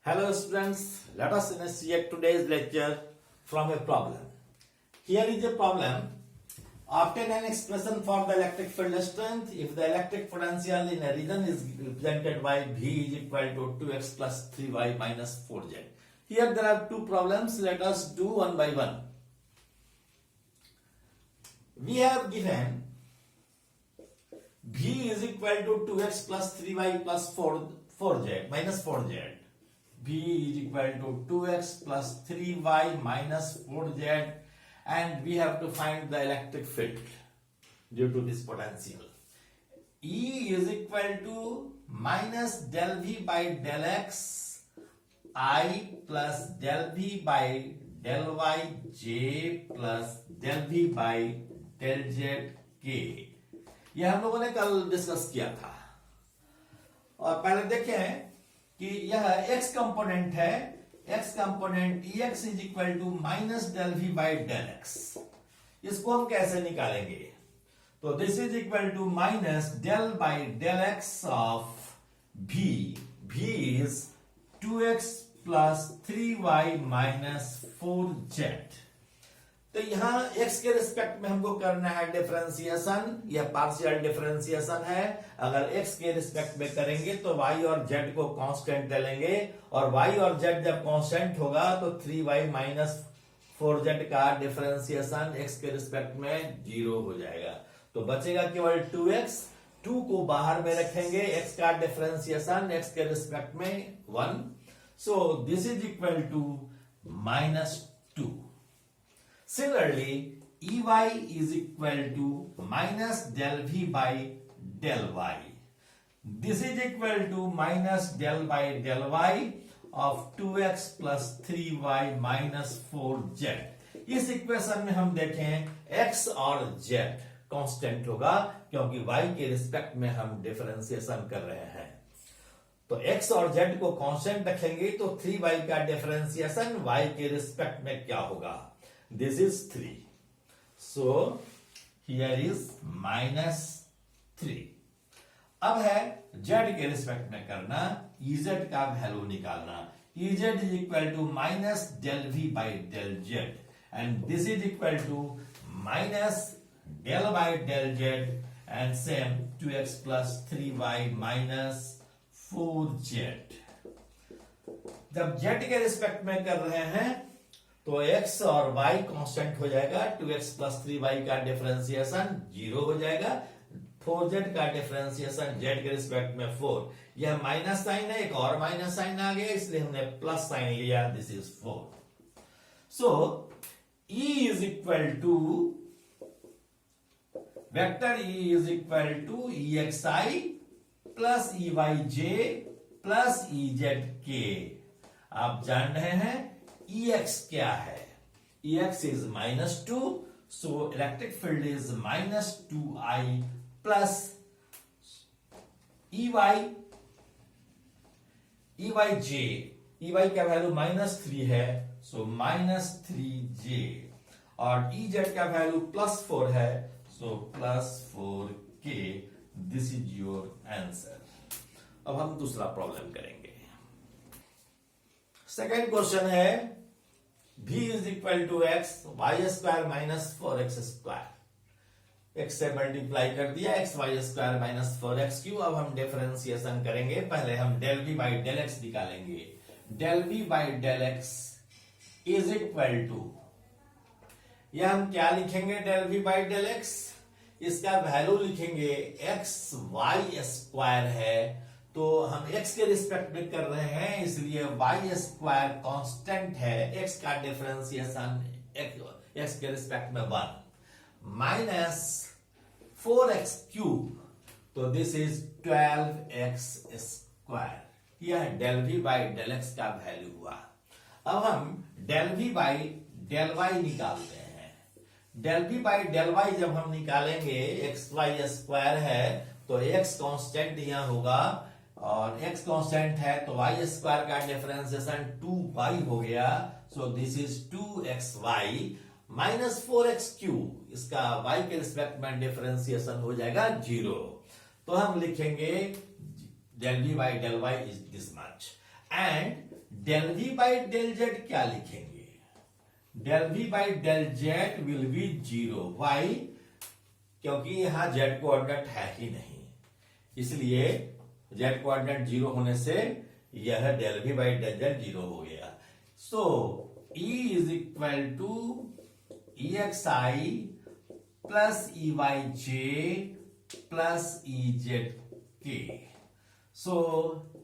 Hello students, let us initiate today's lecture from a problem. Here is a problem. Obtain an expression for the electric field strength if the electric potential in a region is represented by V is equal to 2x plus 3y minus 4z. Here there are two problems. Let us do one by one. We have given V is equal to 2x plus 3y plus 4z minus 4z. V is equal to 2x plus 3y minus 4z, and we have to find the electric field due to this potential. E is equal to minus del V by del x I plus del V by del y j plus del V by del z k. यह हम लोगों ने कल discuss किया था और पहले देखें कि यह x कंपोनेंट है. x component ex is equal to minus del we by del X. इसको हम कैसे निकालेंगे? तो this is equal to minus del by del X of v. v is 2x plus 3y minus 4z. तो यहां x के respect में हमको करना है डिफरेंशिएशन. यह पार्शियल डिफरेंशिएशन है. अगर x के रिस्पेक्ट में करेंगे तो y और z को कांस्टेंट ले लेंगे, और y और z जब कांस्टेंट होगा तो 3y माइनस 4z का डिफरेंशिएशन x के रिस्पेक्ट में 0 हो जाएगा. तो बचेगा केवल 2x. 2 को बाहर में रखेंगे. x का डिफरेंशिएशन x के रिस्पेक्ट में 1. So this is equal to minus 2. Similarly, Ey is equal to minus del V by del y. This is equal to minus del by del y of 2x plus 3y minus 4z. इस equation में हम देखें x और z constant होगा क्योंकि y के respect में हम डिफरेंशिएशन कर रहे हैं. तो x और z को कांस्टेंट रखेंगे तो 3y का डिफरेंशिएशन y के रिस्पेक्ट में क्या होगा? This is 3. So here is minus 3. अब है z के रिस्पेक्ट में करना. Ez का वैल्यू निकालना. Ez is equal to minus del v by del z, and this is equal to minus del by del z and same 2x plus 3y minus 4z. जब z के respect में कर रहे हैं तो x और y constant हो जाएगा. 2x प्लस 3y का डिफरेंशिएशन 0 हो जाएगा. 4z का डिफरेंशिएशन z के रिस्पेक्ट में 4. यह माइनस साइन है, एक और माइनस साइन आ गया इसलिए हमने प्लस साइन लिया. This is 4. So E is equal to vector E is equal to EXI plus EYJ plus EZK. आप जान रहे हैं Ex क्या है? Ex is minus 2, so electric field is minus 2I plus EYJ. EY का value minus 3 है, so minus 3J. और EZ का वैल्यू प्लस 4 है, so plus 4K. This is your answer. अब हम दूसरा प्रॉब्लम करेंगे. सेकेंड क्वेश्चन है v is equal to x y square minus 4x square. x से मल्टीप्लाई कर दिया. X y square minus 4x cube. अब हम डिफरेंशिएशन करेंगे. पहले हम del v by del x निकालेंगे. Del v by del x is equal to, यह हम क्या लिखेंगे? Del v by del x, इसका वैल्यू लिखेंगे एक्स वाई स्क्वायर है तो हम x के रिस्पेक्ट में कर रहे हैं इसलिए y स्क्वायर कांस्टेंट है. x का डिफरेंशिएशन x के रिस्पेक्ट में 1 माइनस 4x क्यूब. तो दिस इज 12x स्क्वायर. यह del v by del x का वैल्यू हुआ. अब हम del v by del y निकालते हैं. Del v by del y जब हम निकालेंगे, एक्स वाई स्क्वायर है तो x कांस्टेंट यहां होगा और x कांस्टेंट है तो y स्क्वायर का डिफरेंशिएशन 2y हो गया. सो this is 2xy minus 4x cube. इसका y के रिस्पेक्ट में डिफरेंशिएशन हो जाएगा 0. तो हम लिखेंगे del v by del y is this much, and del we by del Z क्या लिखेंगे? Del we by del Z will be 0। Why? क्योंकि यहां जेड कोऑर्डिनेट है ही नहीं, इसलिए जेड कोऑर्डिनेट 0 होने से यह del we by del Z 0 हो गया। So E is equal to EXI plus EYJ plus EZK। So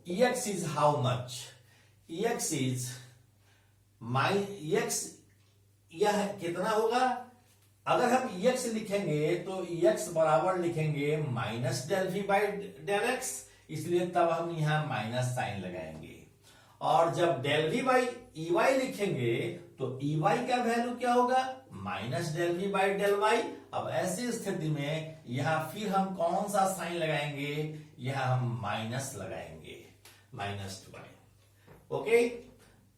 EX is how much? EX is EX, यह कितना होगा? अगर हम EX लिखेंगे तो EX बराबर लिखेंगे minus del we by del X, इसलिए तब हम यहां माइनस साइन लगाएंगे। और जब डेल वी बाई EY लिखेंगे तो EY का वैल्यू क्या होगा? Minus del we by del Y. अब ऐसी स्थिति में यहां फिर हम कौन सा साइन लगाएंगे? यहां हम माइनस लगाएंगे, माइनस 2y। ओके,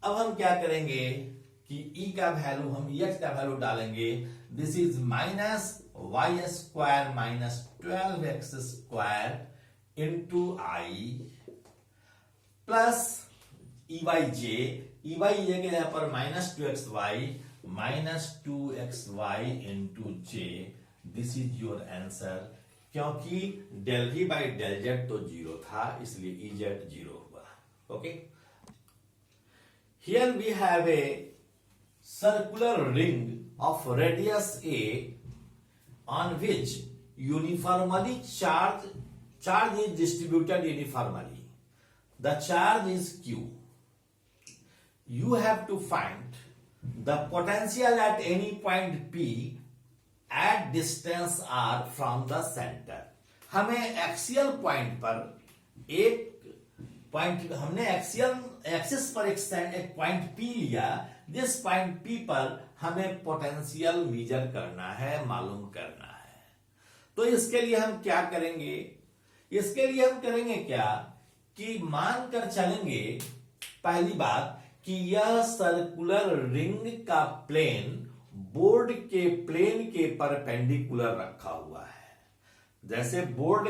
अब हम क्या करेंगे कि E का वैल्यू, हम EX का वैल्यू डालेंगे। This is minus y square minus 12x square into i plus EYJ, EYJ के यहाँ पर माइनस 2xy माइनस 2xy into j. This is your answer. क्योंकि del we by del z तो 0 था, इसलिए EZ 0 हुआ। Okay, here we have a circular ring of radius A on which uniformly charge is distributed uniformly. The charge is Q. You have to find the potential at any point P at distance R from the center. हमें axial point पर एक point, हमने axis पर एक point P लिया, जिस point P पर हमें पोटेंशियल मेजर करना है, मालूम करना है। तो इसके लिए हम क्या करेंगे? इसके लिए हम करेंगे क्या कि मानकर चलेंगे, पहली बात कि यह सर्कुलर रिंग का प्लेन बोर्ड के प्लेन के परपेंडिकुलर रखा हुआ है। जैसे बोर्ड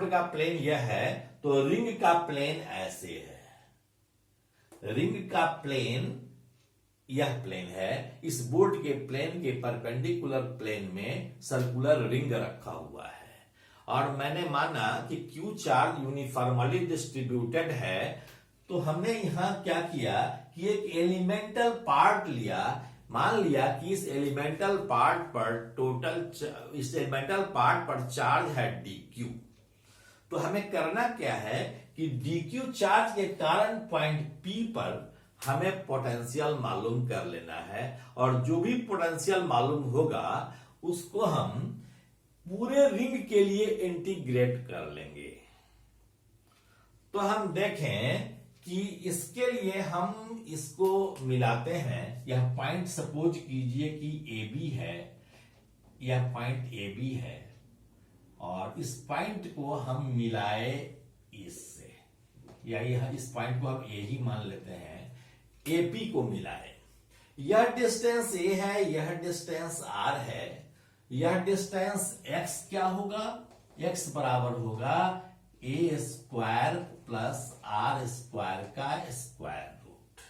का प्लेन यह है, तो रिंग का प्लेन ऐसे है। रिंग का प्लेन यह प्लेन है, इस बोर्ड के प्लेन के परपेंडिकुलर प्लेन में सर्कुलर रिंग रखा हुआ है। और मैंने माना कि Q चार्ज यूनिफॉर्मली डिस्ट्रीब्यूटेड है, तो हमने यहां क्या किया कि एक एलिमेंटल पार्ट लिया। मान लिया कि इस एलिमेंटल पार्ट पर चार्ज है dq। तो हमें करना क्या है कि dq चार्ज के कारण पॉइंट P पर हमें पोटेंशियल मालूम कर लेना है, और जो भी पोटेंशियल मालूम होगा उसको हम पूरे रिंग के लिए इंटीग्रेट कर लेंगे। तो हम देखें कि इसके लिए हम इसको मिलाते हैं। यह पॉइंट सपोज कीजिए कि AB है, यह पॉइंट AB है, और इस पॉइंट को हम मिलाए इससे, या इस पॉइंट को हम A ही मान लेते हैं, AP को मिलाए। यह डिस्टेंस A है, यह डिस्टेंस R है, यह डिस्टेंस x क्या होगा? x बराबर होगा a square plus r square का स्क्वायर रूट।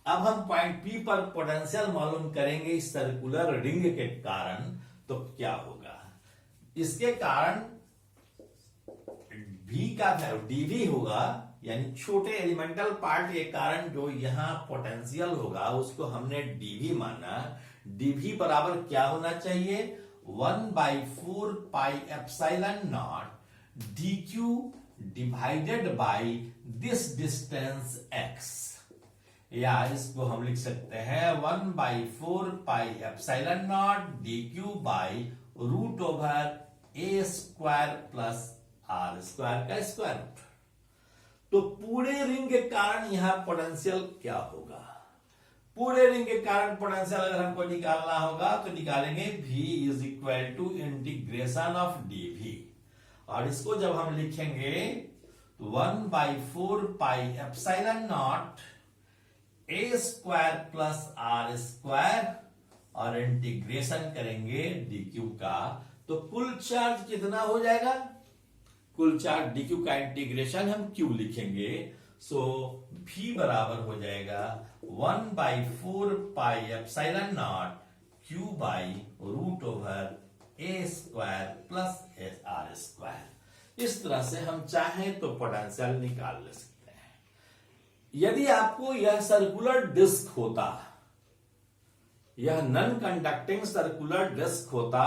अब हम पॉइंट P पर पोटेंशियल मालूम करेंगे इस सर्कुलर रिंग के कारण। तो क्या होगा? इसके कारण V का वैल्यू dV होगा, यानी छोटे एलिमेंटल पार्ट के कारण जो यहां पोटेंशियल होगा उसको हमने dV माना। dV बराबर क्या होना चाहिए? 1/4 pi epsilon naught dq divided by this distance x, या इसको हम लिख सकते हैं 1/4 pi epsilon naught dq by root over a square plus r square का स्क्वायर रूट। तो पूरे रिंग के कारण यहां पोटेंशियल क्या होगा? पूरे रिंग के कारण पोटेंशियल अगर हमको निकालना होगा तो निकालेंगे V is equal to integration of dV, और इसको जब हम लिखेंगे तो 1/4 pi epsilon naught a square plus r square, और इंटीग्रेशन करेंगे dq का, तो कुल चार्ज कितना हो जाएगा? कुल चार्ज dq का इंटीग्रेशन हम q लिखेंगे। सो V बराबर हो जाएगा 1/4πε0 Q by root over A square plus are square. इस तरह से हम चाहें तो पोटेंशियल निकाल ले सकते हैं। यदि आपको यह सर्कुलर डिस्क होता, यह नॉन कंडक्टिंग सर्कुलर डिस्क होता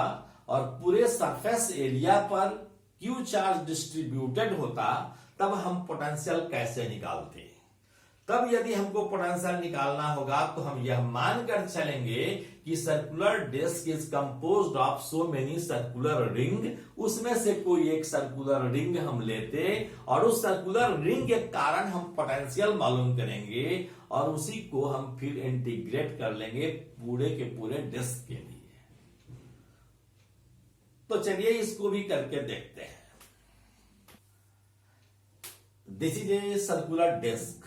और पूरे सरफेस एरिया पर क्यू चार्ज डिस्ट्रीब्यूटेड होता, तब हम पोटेंशियल कैसे निकालते? तब यदि हमको पोटेंशियल निकालना होगा तो हम यह मानकर चलेंगे कि circular disc is composed of so many circular ring, उसमें से कोई एक सर्कुलर रिंग हम लेते और उस सर्कुलर रिंग के कारण हम पोटेंशियल मालूम करेंगे और उसी को हम फिर इंटीग्रेट कर लेंगे पूरे के पूरे डिस्क के लिए। तो चलिए इसको भी करके देखते हैं। This is a circular disc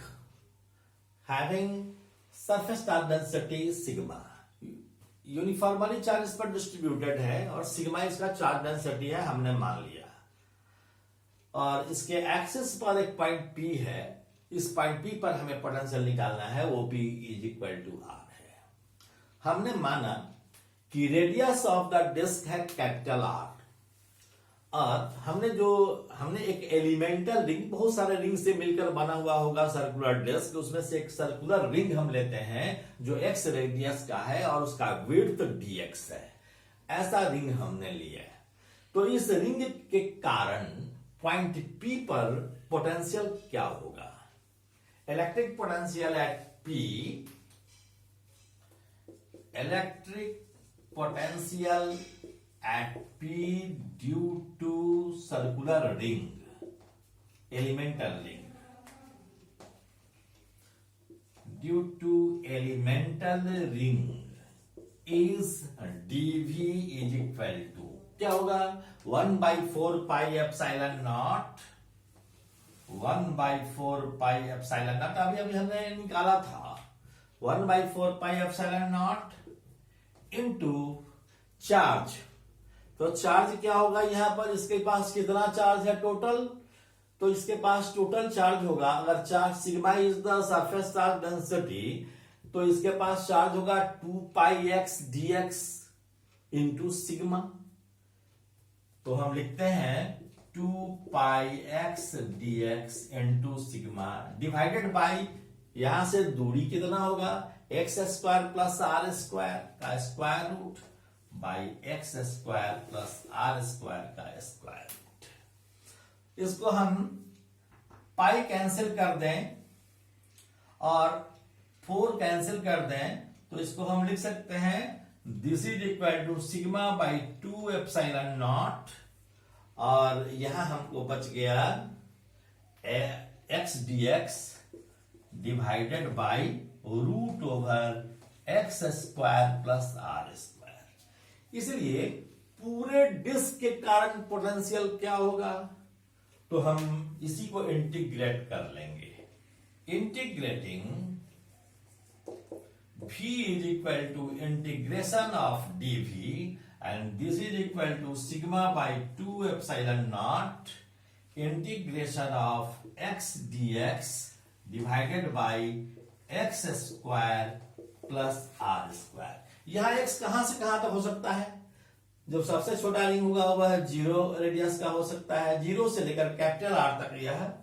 having surface charge density sigma, uniformly charge इस पर डिस्ट्रीब्यूटेड है और सिग्मा इसका चार्ज डेंसिटी है, हमने मान लिया। और इसके एक्सिस पर एक पॉइंट P है, इस पॉइंट P पर हमें पोटेंशियल निकालना है, वो P is equal to R है। हमने माना कि रेडियस ऑफ द डिस्क है कैपिटल R और हमने एक एलिमेंटल रिंग, बहुत सारे रिंग से मिलकर बना हुआ होगा सर्कुलर डिस्क, उसमें से एक सर्कुलर रिंग हम लेते हैं जो x रेडियस का है और उसका विड्थ dx है। ऐसा रिंग हमने लिया है। तो इस रिंग के कारण पॉइंट P पर पोटेंशियल क्या होगा? Electric potential at P, electric potential at P due to circular ring, elemental ring, due to elemental ring is dV is equal to क्या होगा? 1/4πε0, 1/4πε0 अभी हमने निकाला था, 1/4πε0 इंटू चार्ज। तो चार्ज क्या होगा यहां पर? इसके पास कितना चार्ज है टोटल? तो इसके पास टोटल चार्ज होगा, अगर charge sigma is the surface charge density, तो इसके पास चार्ज होगा 2πx dx इंटू सिग्मा। तो हम लिखते हैं 2πx dx into sigma divided by, यहां से दूरी कितना होगा? x square plus are square का square root by x square plus are square का स्क्वायर रूट। इसको हम पाई कैंसिल कर दें और 4 कैंसिल कर दें, तो इसको हम लिख सकते हैं this is equal to sigma by 2ε0 और यहां हमको बच गया x dx divided by root over x square plus are square. इसलिए पूरे डिस्क के कारण पोटेंशियल क्या होगा? तो हम इसी को इंटीग्रेट कर लेंगे। Integrating V is equal to integration of dV and this is equal to sigma by 2ε0 integration of x dx divided by x square plus r square। यहां x कहां से कहां तक हो सकता है? जो सबसे छोटा रिंग होगा वह 0 रेडियस का हो सकता है, 0 से लेकर कैपिटल R तक, यह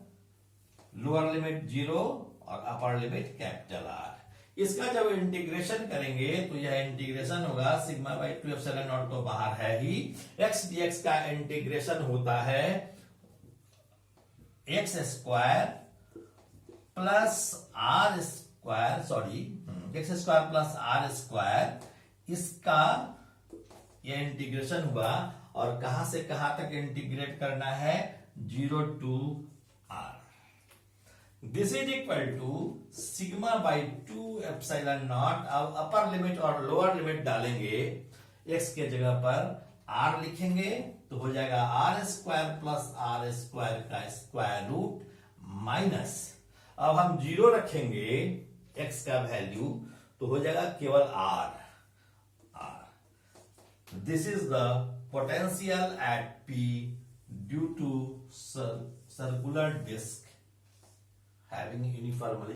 लोअर लिमिट 0 और अपर लिमिट कैपिटल R। इसका जब इंटीग्रेशन करेंगे तो यह इंटीग्रेशन होगा सिग्मा बाई 2ε0 तो बाहर है ही, x dx का इंटीग्रेशन होता है x square plus are square, x square plus are square, इसका यह इंटीग्रेशन हुआ और कहां से कहां तक इंटीग्रेट करना है? 0 to R। This is equal to sigma by 2ε0। अब अपर लिमिट और लोअर लिमिट डालेंगे, x के जगह पर R लिखेंगे तो हो जाएगा R square plus are square का स्क्वायर रूट माइनस, अब हम 0 रखेंगे x का वैल्यू तो हो जाएगा केवल R। This is the potential at P due to circular disk having writing uniformly.